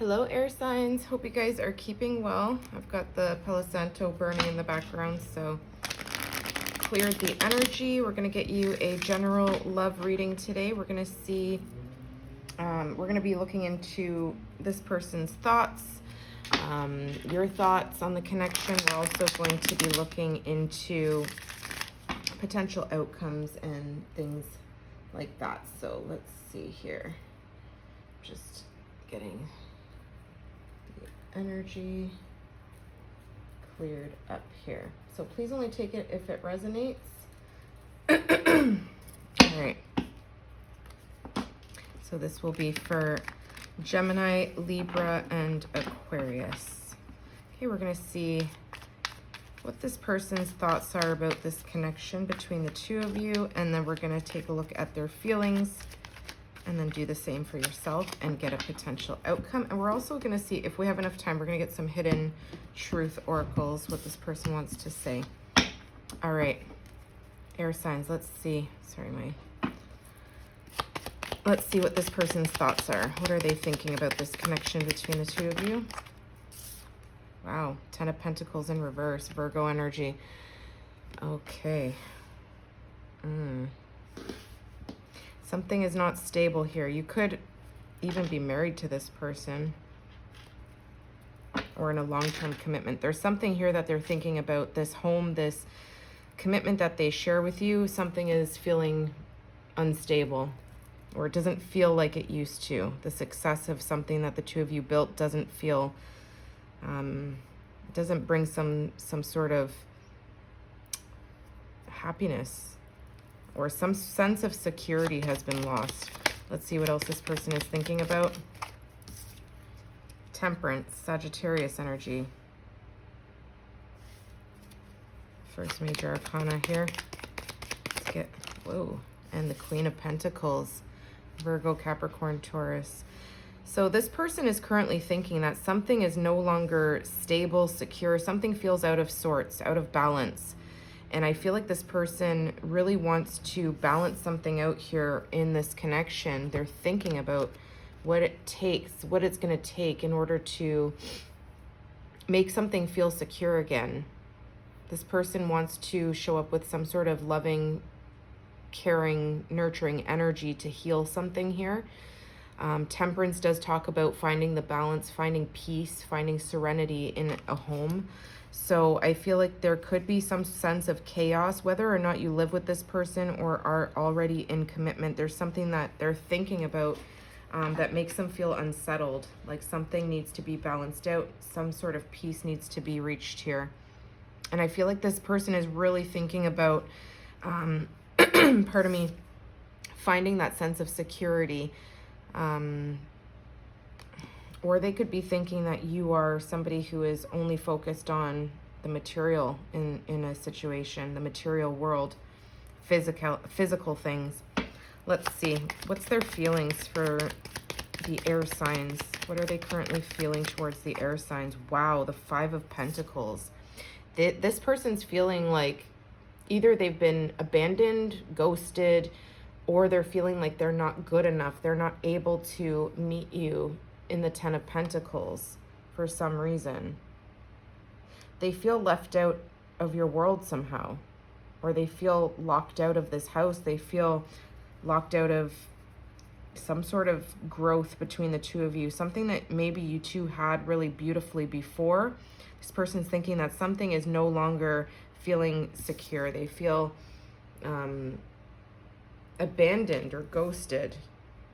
Hello, air signs. Hope you guys are keeping well. I've got the Palo Santo burning in the background, so cleared the energy. We're going to get you a general love reading today. We're going to see, we're going to be looking into this person's thoughts, your thoughts on the connection. We're also going to be looking into potential outcomes and things like that. So let's see here. Just getting the energy cleared up here. So please only take it if it resonates. All right. So this will be for Gemini, Libra, and Aquarius. Okay, we're going to see what this person's thoughts are about this connection between the two of you, and then we're going to take a look at their feelings and then do the same for yourself and get a potential outcome. And we're also going to see, if we have enough time, we're going to get some hidden truth oracles, what this person wants to say. All right, air signs, let's see. Let's see what this person's thoughts are. What are they thinking about this connection between the two of you? Wow, 10 of Pentacles in reverse, Virgo energy. Okay. Something is not stable here. You could even be married to this person or in a long-term commitment. There's something here that they're thinking about, this home, this commitment that they share with you. Something is feeling unstable, or it doesn't feel like it used to. The success of something that the two of you built doesn't feel, doesn't bring some sort of happiness, or some sense of security has been lost. Let's see what else this person is thinking about. Temperance, Sagittarius energy. First major arcana here. Let's get, whoa, and the Queen of Pentacles, Virgo, Capricorn, Taurus. So this person is currently thinking that something is no longer stable, secure. Something feels out of sorts, out of balance. And I feel like this person really wants to balance something out here in this connection. They're thinking about what it takes, what it's going to take in order to make something feel secure again. This person wants to show up with some sort of loving, caring, nurturing energy to heal something here. Temperance does talk about finding the balance, finding peace, finding serenity in a home. So I feel like there could be some sense of chaos, whether or not you live with this person or are already in commitment. There's something that they're thinking about that makes them feel unsettled, like something needs to be balanced out, some sort of peace needs to be reached here. And I feel like this person is really thinking about, pardon me, finding that sense of security. Or they could be thinking that you are somebody who is only focused on the material in a situation, the material world, physical things. Let's see. What's their feelings for the air signs? What are they currently feeling towards the air signs? Wow, the Five of Pentacles. This person's feeling like either they've been abandoned, ghosted, or they're feeling like they're not good enough. They're not able to meet you in the Ten of Pentacles for some reason. They feel left out of your world somehow, or they feel locked out of this house. They feel locked out of some sort of growth between the two of you, something that maybe you two had really beautifully before. This person's thinking that something is no longer feeling secure. They feel abandoned or ghosted,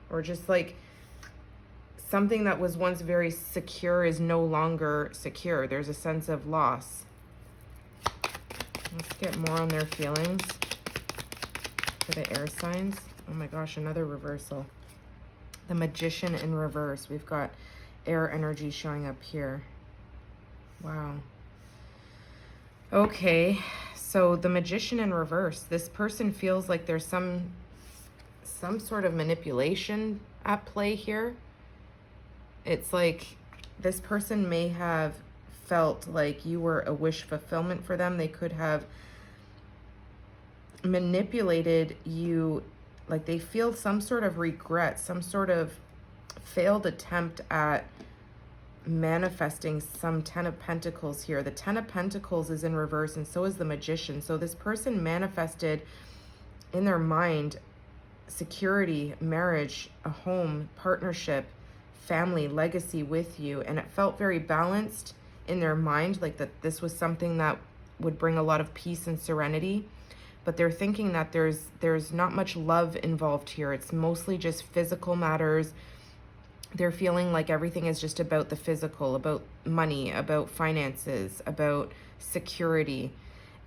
or just like something that was once very secure is no longer secure. There's a sense of loss. Let's get more on their feelings for the air signs. Oh my gosh, another reversal. The Magician in reverse. We've got air energy showing up here. Wow. Okay, so the Magician in reverse. This person feels like there's some sort of manipulation at play here. It's like this person may have felt like you were a wish fulfillment for them. They could have manipulated you, like they feel some sort of regret, some sort of failed attempt at manifesting some Ten of Pentacles here. The Ten of Pentacles is in reverse, and so is the Magician. So this person manifested in their mind security, marriage, a home, partnership, family, legacy with you, and it felt very balanced in their mind, like that this was something that would bring a lot of peace and serenity. But they're thinking that there's not much love involved here. It's mostly just physical matters. They're feeling like everything is just about the physical, about money, about finances, about security.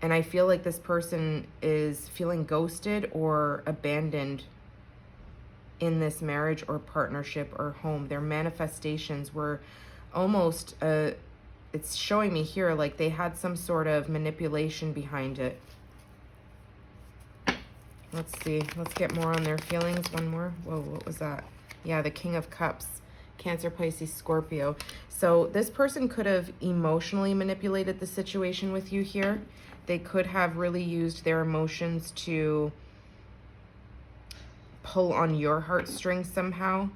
And I feel like this person is feeling ghosted or abandoned in this marriage or partnership or home. Their manifestations were almost, it's showing me here like they had some sort of manipulation behind it. Let's see. Let's get more on their feelings. One more. Whoa, what was that? Yeah, the King of Cups. Cancer, Pisces, Scorpio. So this person could have emotionally manipulated the situation with you here. They could have really used their emotions to pull on your heartstrings somehow.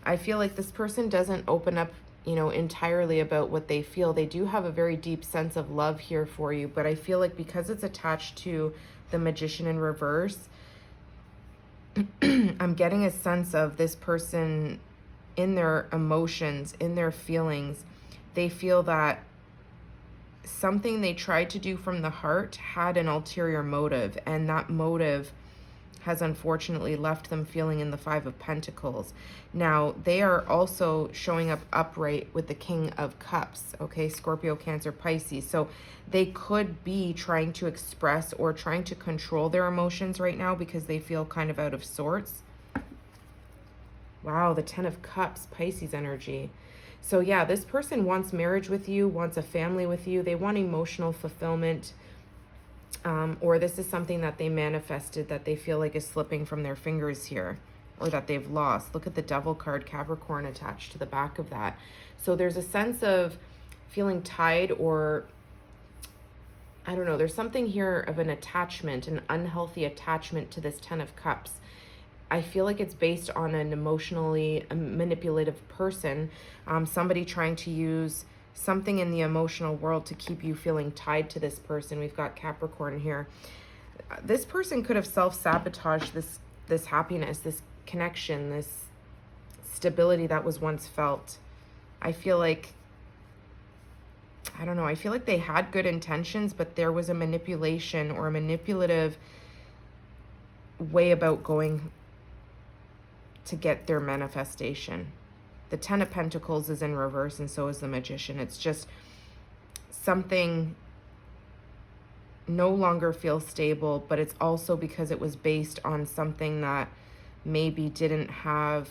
I feel like this person doesn't open up, you know, entirely about what they feel. They do have a very deep sense of love here for you, but I feel like because it's attached to the Magician in reverse, I'm getting a sense of this person in their emotions, in their feelings. They feel that something they tried to do from the heart had an ulterior motive, and that motive has unfortunately left them feeling in the Five of Pentacles. Now, they are also showing up upright with the King of Cups, okay? Scorpio, Cancer, Pisces. So they could be trying to express or trying to control their emotions right now because they feel kind of out of sorts. Wow, the Ten of Cups, Pisces energy. So yeah, this person wants marriage with you, wants a family with you. They want emotional fulfillment. Or this is something that they manifested that they feel like is slipping from their fingers here, or that they've lost. Look at the Devil card, Capricorn, attached to the back of that. So there's a sense of feeling tied, or I don't know, there's something here of an attachment, an unhealthy attachment to this Ten of Cups. I feel like it's based on an emotionally manipulative person, somebody trying to use something in the emotional world to keep you feeling tied to this person. We've got Capricorn here. This person could have self-sabotaged this happiness, this connection, this stability that was once felt. I feel like, I don't know, I feel like they had good intentions, but there was a manipulation or a manipulative way about going to get their manifestation. The Ten of Pentacles is in reverse, and so is the Magician. It's just something no longer feels stable, but it's also because it was based on something that maybe didn't have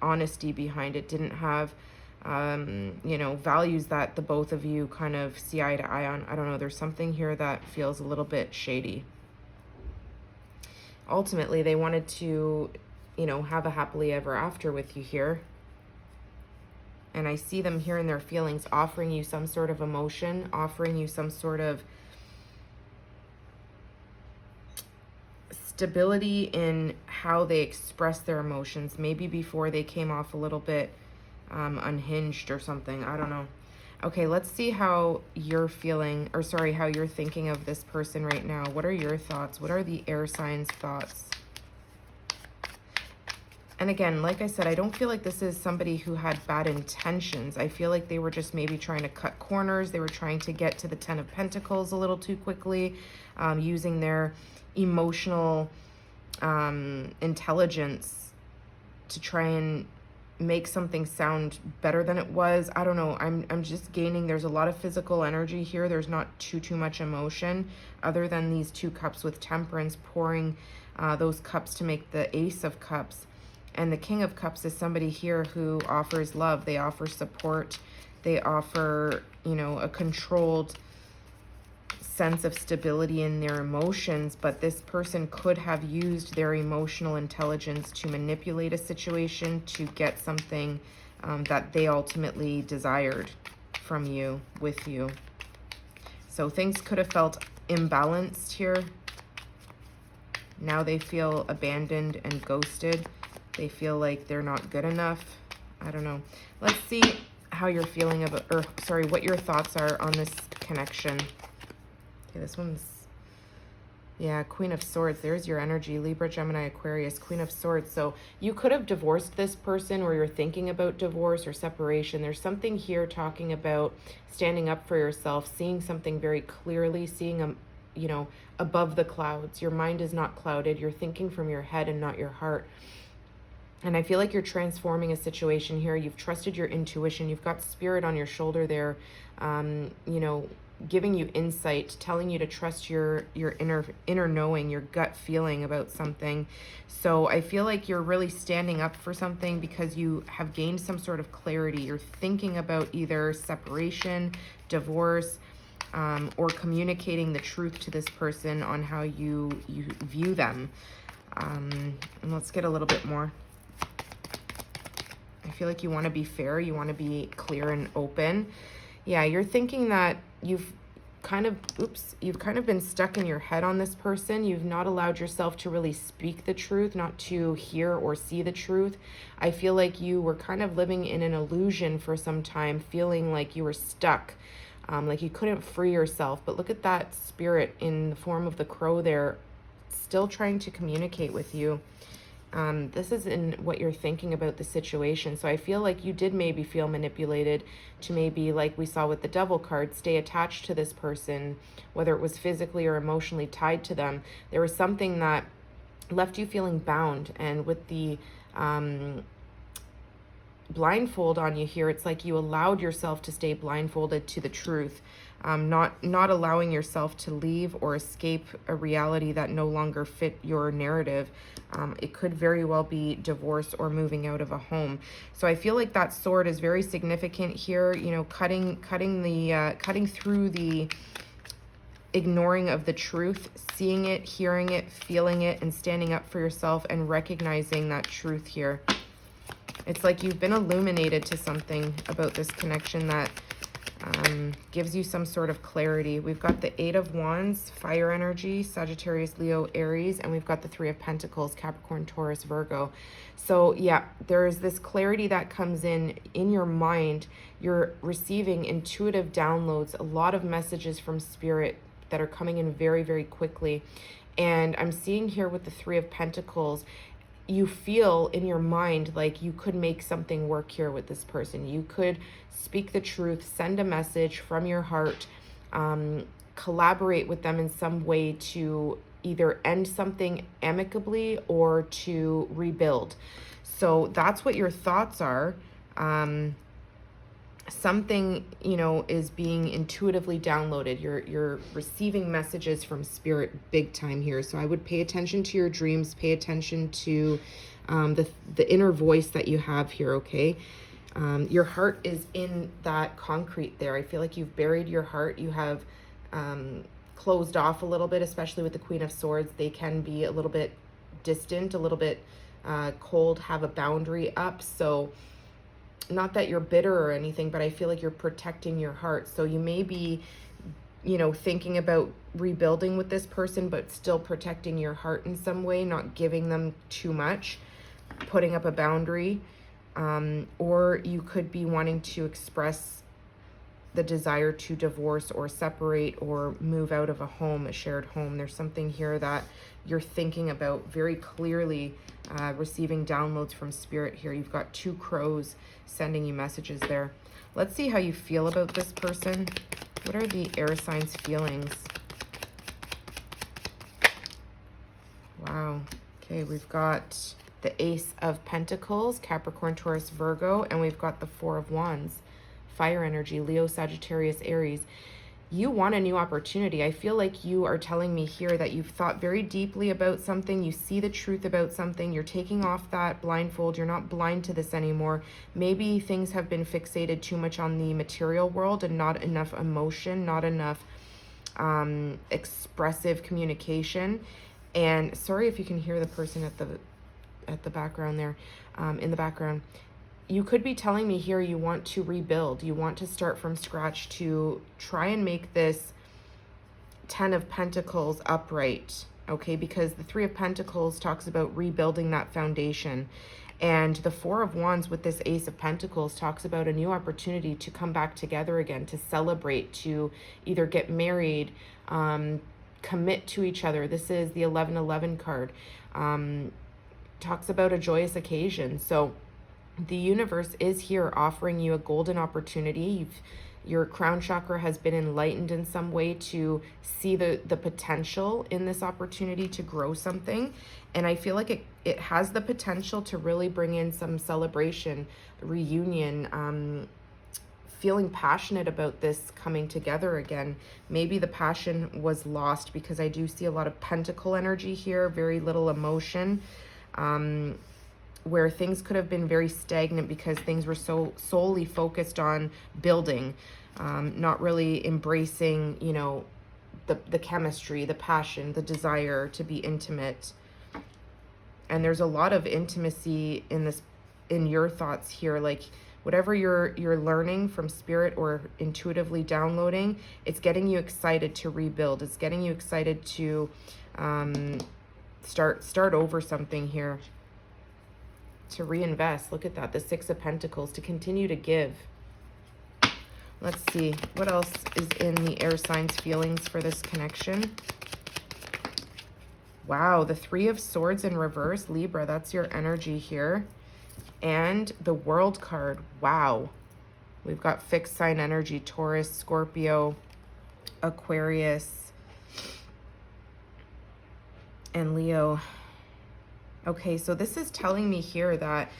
honesty behind it, didn't have, you know, values that the both of you kind of see eye to eye on. I don't know. There's something here that feels a little bit shady. Ultimately, they wanted to, you know, have a happily ever after with you here. And I see them here in their feelings, offering you some sort of emotion, offering you some sort of stability in how they express their emotions. Maybe before they came off a little bit unhinged or something. I don't know. Okay, let's see how you're feeling, or sorry, how you're thinking of this person right now. What are your thoughts? What are the air signs' thoughts? And again, like I said, I don't feel like this is somebody who had bad intentions. I feel like they were just maybe trying to cut corners. They were trying to get to the Ten of Pentacles a little too quickly, using their emotional intelligence to try and make something sound better than it was. I don't know. I'm just gaining. There's a lot of physical energy here. There's not too much emotion other than these two cups with Temperance, pouring those cups to make the Ace of Cups. And the King of Cups is somebody here who offers love. They offer support. They offer, you know, a controlled sense of stability in their emotions. But this person could have used their emotional intelligence to manipulate a situation to get something that they ultimately desired from you, with you. So things could have felt imbalanced here. Now they feel abandoned and ghosted. They feel like they're not good enough. I don't know. Let's see how you're feeling about, or sorry, what your thoughts are on this connection. Okay, this one's, yeah, Queen of Swords. There's your energy. Libra, Gemini, Aquarius, Queen of Swords. So you could have divorced this person, or you're thinking about divorce or separation. There's something here talking about standing up for yourself, seeing something very clearly, seeing you know, above the clouds. Your mind is not clouded. You're thinking from your head and not your heart. And I feel like you're transforming a situation here. You've trusted your intuition. You've got spirit on your shoulder there, you know, giving you insight, telling you to trust your inner knowing, your gut feeling about something. So I feel like you're really standing up for something because you have gained some sort of clarity. You're thinking about either separation, divorce, or communicating the truth to this person on how you view them. And let's get a little bit more. I feel like you want to be fair. You want to be clear and open. Yeah, you're thinking that you've kind of been stuck in your head on this person. You've not allowed yourself to really speak the truth, not to hear or see the truth. I feel like you were kind of living in an illusion for some time, feeling like you were stuck, like you couldn't free yourself. But look at that spirit in the form of the crow there, still trying to communicate with you. This is in what you're thinking about the situation. So I feel like you did maybe feel manipulated to maybe, like we saw with the Devil card, stay attached to this person, whether it was physically or emotionally tied to them. There was something that left you feeling bound. And with the blindfold on you here, it's like you allowed yourself to stay blindfolded to the truth. Not allowing yourself to leave or escape a reality that no longer fit your narrative. It could very well be divorce or moving out of a home. So I feel like that sword is very significant here. You know, cutting through the ignoring of the truth, seeing it, hearing it, feeling it, and standing up for yourself and recognizing that truth here. It's like you've been illuminated to something about this connection that gives you some sort of clarity. We've got the Eight of Wands, fire energy, Sagittarius, Leo, Aries, and we've got the Three of Pentacles, Capricorn, Taurus, Virgo. So yeah, there is this clarity that comes in your mind. You're receiving intuitive downloads, a lot of messages from spirit that are coming in very, very quickly. And I'm seeing here with the Three of Pentacles, you feel in your mind like you could make something work here with this person. You could speak the truth, send a message from your heart, collaborate with them in some way to either end something amicably or to rebuild. So that's what your thoughts are. Something, you know, is being intuitively downloaded. You're receiving messages from spirit big time here. So I would pay attention to your dreams, pay attention to the inner voice that you have here, okay? Your heart is in that concrete there. I feel like you've buried your heart. You have closed off a little bit, especially with the Queen of Swords. They can be a little bit distant, a little bit cold, have a boundary up. So not that you're bitter or anything, but I feel like you're protecting your heart. So you may be, you know, thinking about rebuilding with this person, but still protecting your heart in some way, not giving them too much, putting up a boundary. Or you could be wanting to express the desire to divorce or separate or move out of a home, a shared home. There's something here that you're thinking about very clearly, receiving downloads from spirit here. You've got two crows sending you messages there. Let's see how you feel about this person. What are the air signs' feelings? Wow. Okay, we've got the Ace of Pentacles, Capricorn, Taurus, Virgo, and we've got the Four of Wands, fire energy, Leo, Sagittarius, Aries. You want a new opportunity. I feel like you are telling me here that you've thought very deeply about something. You see the truth about something. You're taking off that blindfold. You're not blind to this anymore. Maybe things have been fixated too much on the material world and not enough emotion, not enough expressive communication. And sorry if you can hear the person at the background there, in the background. You could be telling me here you want to rebuild. You want to start from scratch to try and make this Ten of Pentacles upright, okay? Because the Three of Pentacles talks about rebuilding that foundation. And the Four of Wands with this Ace of Pentacles talks about a new opportunity to come back together again, to celebrate, to either get married, commit to each other. This is the 1111 card. Talks about a joyous occasion. So the universe is here offering you a golden opportunity. Your crown chakra has been enlightened in some way to see the potential in this opportunity to grow something. And I feel like it has the potential to really bring in some celebration, reunion, feeling passionate about this coming together again. Maybe the passion was lost, because I do see a lot of pentacle energy here, very little emotion, where things could have been very stagnant because things were so solely focused on building, not really embracing, you know, the chemistry, the passion, the desire to be intimate. And there's a lot of intimacy in your thoughts here, like whatever you're learning from spirit or intuitively downloading, it's getting you excited to rebuild. It's getting you excited to start over something here, to reinvest. Look at that, the Six of Pentacles, to continue to give. Let's see, what else is in the air signs' feelings for this connection? Wow, the Three of Swords in reverse. Libra, that's your energy here. And the World card. Wow. We've got fixed sign energy, Taurus, Scorpio, Aquarius, and Leo. Okay, so this is telling me here that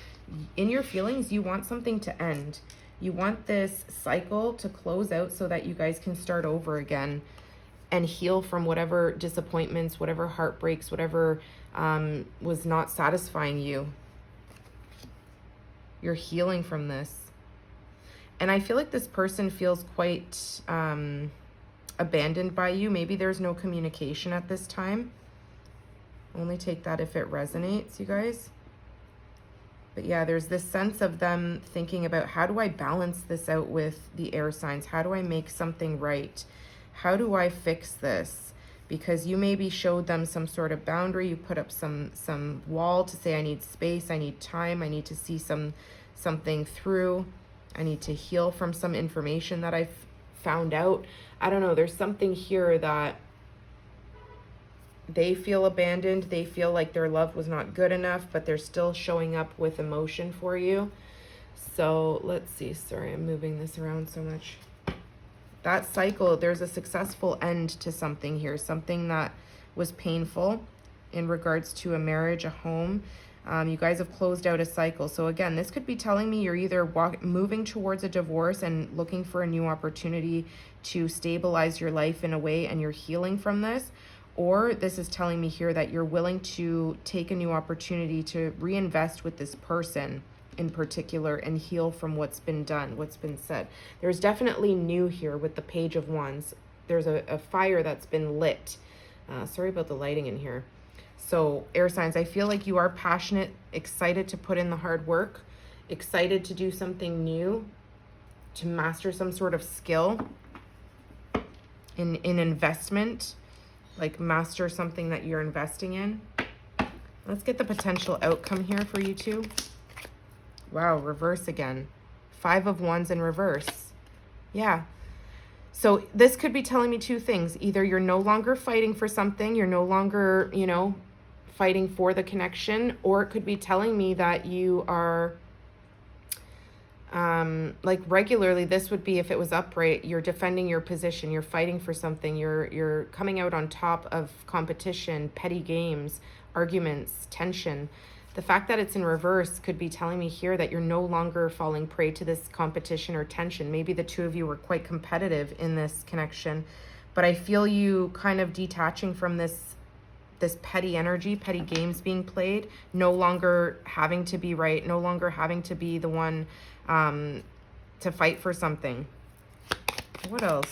in your feelings, you want something to end. You want this cycle to close out so that you guys can start over again and heal from whatever disappointments, whatever heartbreaks, whatever was not satisfying you. You're healing from this. And I feel like this person feels quite abandoned by you. Maybe there's no communication at this time. Only take that if it resonates, you guys. But yeah, there's this sense of them thinking about, how do I balance this out with the air signs? How do I make something right? How do I fix this? Because you maybe showed them some sort of boundary. You put up some wall to say, I need space, I need time, I need to see something through. I need to heal from some information that I've found out. I don't know, there's something here that they feel abandoned. They feel like their love was not good enough, but they're still showing up with emotion for you. So let's see. Sorry, I'm moving this around so much. That cycle, there's a successful end to something here. Something that was painful in regards to a marriage, a home. You guys have closed out a cycle. So again, this could be telling me you're either moving towards a divorce and looking for a new opportunity to stabilize your life in a way, and you're healing from this. Or this is telling me here that you're willing to take a new opportunity to reinvest with this person in particular and heal from what's been done, what's been said. There's definitely new here with the Page of Wands. There's a fire that's been lit. Sorry about the lighting in here. So air signs, I feel like you are passionate, excited to put in the hard work, excited to do something new, to master some sort of skill in investment. Like master something that you're investing in. Let's get the potential outcome here for you two. Wow, reverse again. Five of Wands in reverse. Yeah. So this could be telling me two things. Either you're no longer fighting for something, you're no longer, you know, fighting for the connection, or it could be telling me that you are like regularly, this would be if it was upright, you're defending your position, you're fighting for something, you're coming out on top of competition, petty games, arguments, tension. The fact that it's in reverse could be telling me here that you're no longer falling prey to this competition or tension. Maybe the two of you were quite competitive in this connection, but I feel you kind of detaching from this petty energy, petty games being played, no longer having to be right, no longer having to be the one to fight for something. What else?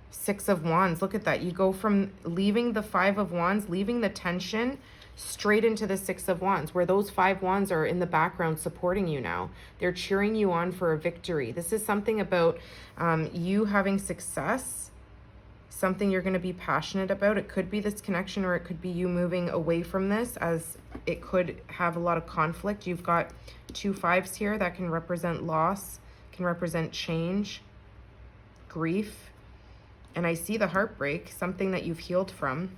Six of Wands. Look at that. You go from leaving the Five of Wands, leaving the tension, straight into the Six of Wands, where those Five Wands are in the background supporting you now. They're cheering you on for a victory. This is something about you having success, something you're going to be passionate about. It could be this connection, or it could be you moving away from this, as it could have a lot of conflict. You've got 2 5s here that can represent loss, can represent change, grief. And I see the heartbreak, something that you've healed from.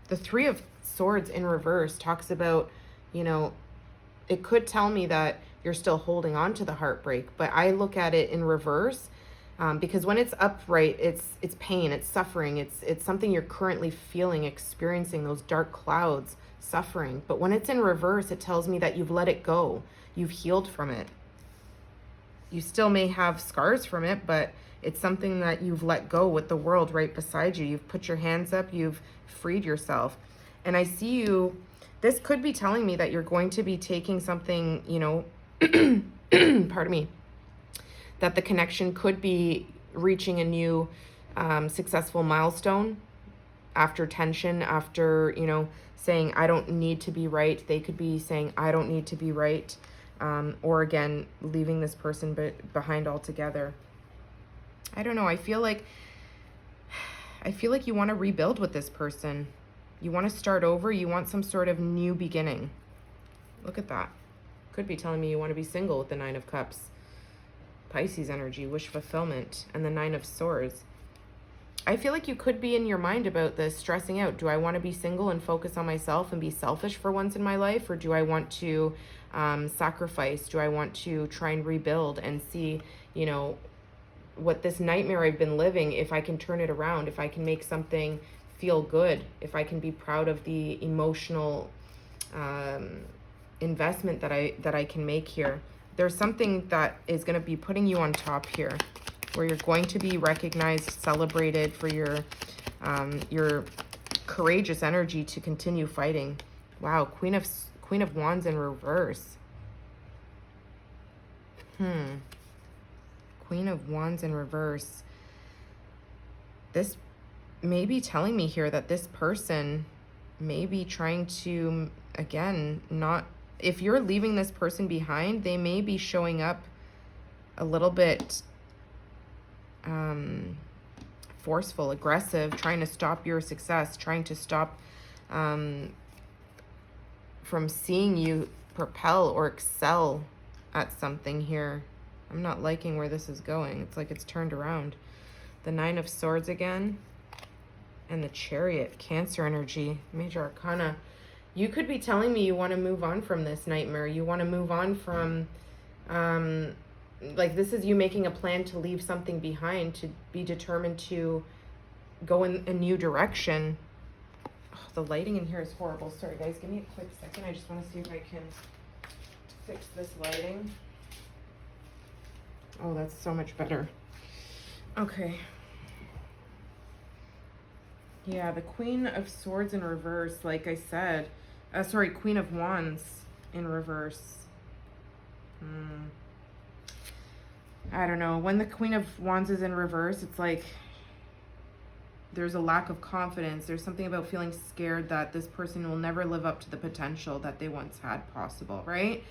The 3 of Swords in reverse talks about, you know, it could tell me that you're still holding on to the heartbreak, but I look at it in reverse, because when it's upright, it's pain, it's suffering, it's something you're currently feeling, experiencing, those dark clouds, suffering. But when it's in reverse, it tells me that you've let it go, you've healed from it. You still may have scars from it, but it's something that you've let go with the world right beside you. You've put your hands up, you've freed yourself. And I see you, this could be telling me that you're going to be taking something, you know, pardon me, that the connection could be reaching a new successful milestone after tension, after, you know, saying, I don't need to be right. They could be saying, I don't need to be right. Or again, leaving this person behind altogether. I don't know. I feel like you want to rebuild with this person. You want to start over. You want some sort of new beginning. Look at that. Could be telling me you want to be single with the 9 of Cups. Pisces energy, wish fulfillment, and the 9 of Swords. I feel like you could be in your mind about this, stressing out. Do I want to be single and focus on myself and be selfish for once in my life? Or do I want to sacrifice? Do I want to try and rebuild and see, you know, what this nightmare I've been living, if I can turn it around, if I can make something feel good, if I can be proud of the emotional investment that I can make here. There's something that is going to be putting you on top here, where you're going to be recognized, celebrated for your courageous energy to continue fighting. Wow, Queen of Wands in reverse. Queen of Wands in reverse. This may be telling me here that this person may be trying to, again, not, if you're leaving this person behind, they may be showing up a little bit forceful, aggressive, trying to stop your success, trying to stop from seeing you propel or excel at something here. I'm not liking where this is going. It's like it's turned around. The 9 of Swords again. And the Chariot, Cancer energy, major arcana. You could be telling me you want to move on from this nightmare. You want to move on from, like, this is you making a plan to leave something behind, to be determined to go in a new direction. Oh, the lighting in here is horrible. Sorry, guys. Give me a quick second. I just want to see if I can fix this lighting. Oh, that's so much better. Okay. Yeah, the Queen of Swords in reverse, like I said. Sorry, Queen of Wands in reverse. I don't know. When the Queen of Wands is in reverse, it's like there's a lack of confidence. There's something about feeling scared that this person will never live up to the potential that they once had possible, right?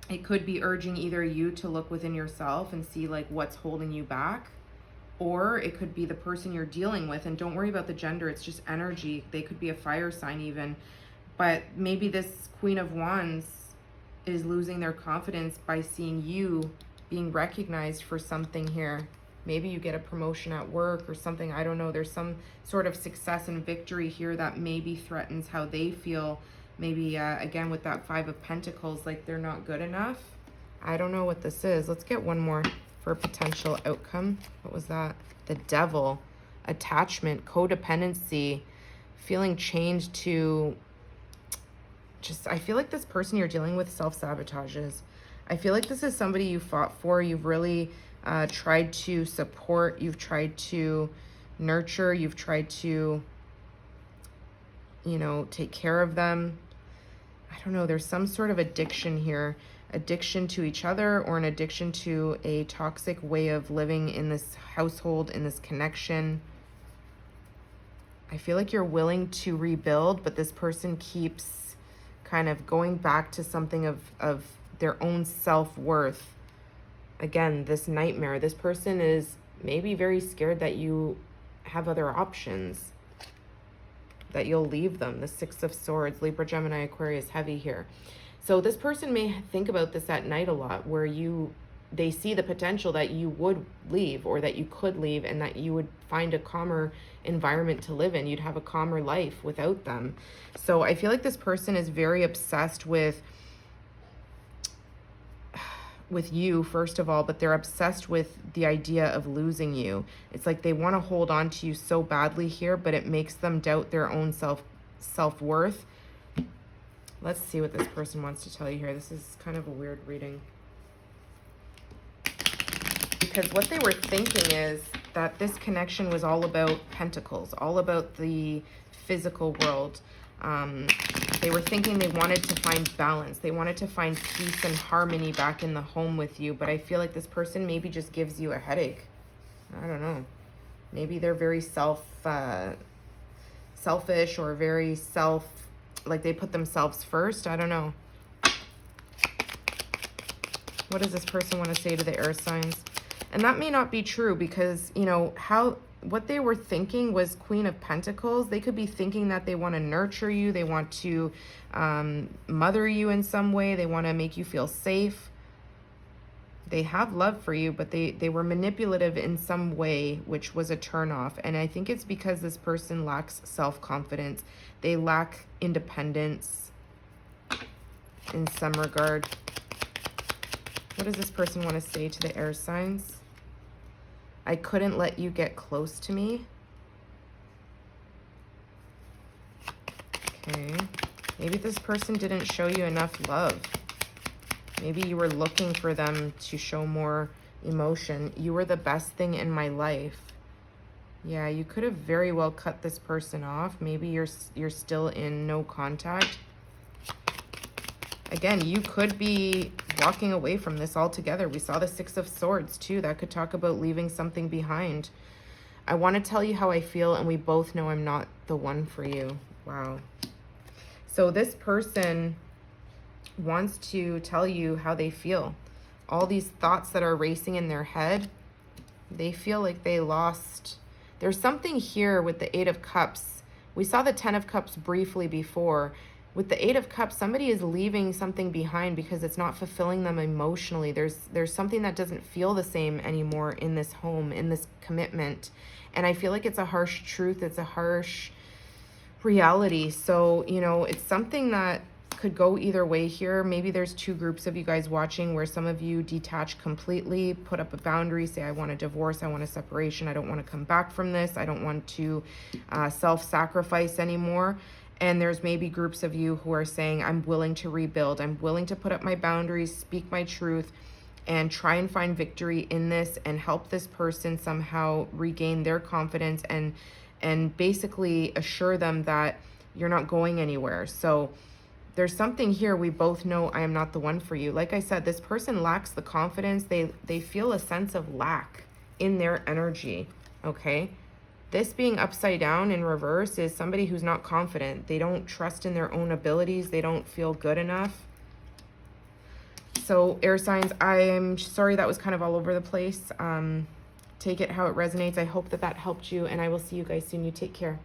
It could be urging either you to look within yourself and see like what's holding you back, or it could be the person you're dealing with. And don't worry about the gender, it's just energy. They could be a fire sign even. But maybe this Queen of Wands is losing their confidence by seeing you being recognized for something here. Maybe you get a promotion at work or something. I don't know. There's some sort of success and victory here that maybe threatens how they feel. Maybe, again, with that 5 of Pentacles, like they're not good enough. I don't know what this is. Let's get one more for a potential outcome. What was that? The Devil. Attachment, codependency, feeling chained to just, I feel like this person you're dealing with self-sabotages. I feel like this is somebody you fought for. You've really tried to support. You've tried to nurture. You've tried to, you know, take care of them. I don't know. There's some sort of addiction here. Addiction to each other, or an addiction to a toxic way of living in this household, in this connection. I feel like you're willing to rebuild, but this person keeps kind of going back to something of their own self-worth. Again, this nightmare. This person is maybe very scared that you have other options, that you'll leave them. The Six of Swords, Libra, Gemini, Aquarius, heavy here. So this person may think about this at night a lot, where they see the potential that you would leave, or that you could leave, and that you would find a calmer environment to live in. You'd have a calmer life without them. So I feel like this person is very obsessed with you, first of all, but they're obsessed with the idea of losing you. It's like they want to hold on to you so badly here, but it makes them doubt their own self-worth. Let's see what this person wants to tell you here. This is kind of a weird reading, because what they were thinking is that this connection was all about pentacles, all about the physical world. They were thinking they wanted to find balance. They wanted to find peace and harmony back in the home with you. But I feel like this person maybe just gives you a headache. I don't know. Maybe they're very selfish, or very like they put themselves first. I don't know. What does this person want to say to the air signs? And that may not be true, because, you know, what they were thinking was Queen of Pentacles. They could be thinking that they want to nurture you. They want to mother you in some way. They want to make you feel safe. They have love for you, but they were manipulative in some way, which was a turnoff. And I think it's because this person lacks self-confidence. They lack independence in some regard. What does this person want to say to the air signs? I couldn't let you get close to me. Okay. Maybe this person didn't show you enough love. Maybe you were looking for them to show more emotion. You were the best thing in my life. Yeah, you could have very well cut this person off. Maybe you're still in no contact. Again, you could be walking away from this altogether. We saw the Six of Swords too. That could talk about leaving something behind. I want to tell you how I feel, and we both know I'm not the one for you. Wow. So this person wants to tell you how they feel. All these thoughts that are racing in their head, they feel like they lost. There's something here with the Eight of Cups. We saw the Ten of Cups briefly before. With the Eight of Cups, somebody is leaving something behind because it's not fulfilling them emotionally. There's something that doesn't feel the same anymore in this home, in this commitment. And I feel like it's a harsh truth. It's a harsh reality. So, you know, it's something that could go either way here. Maybe there's two groups of you guys watching, where some of you detach completely, put up a boundary, say, I want a divorce, I want a separation, I don't want to come back from this, I don't want to self-sacrifice anymore. And there's maybe groups of you who are saying, I'm willing to rebuild. I'm willing to put up my boundaries, speak my truth, and try and find victory in this, and help this person somehow regain their confidence, and basically assure them that you're not going anywhere. So there's something here. We both know I am not the one for you. Like I said, this person lacks the confidence. They feel a sense of lack in their energy, okay? This being upside down in reverse is somebody who's not confident. They don't trust in their own abilities. They don't feel good enough. So air signs, I'm sorry that was kind of all over the place. Take it how it resonates. I hope that helped you, and I will see you guys soon. You take care.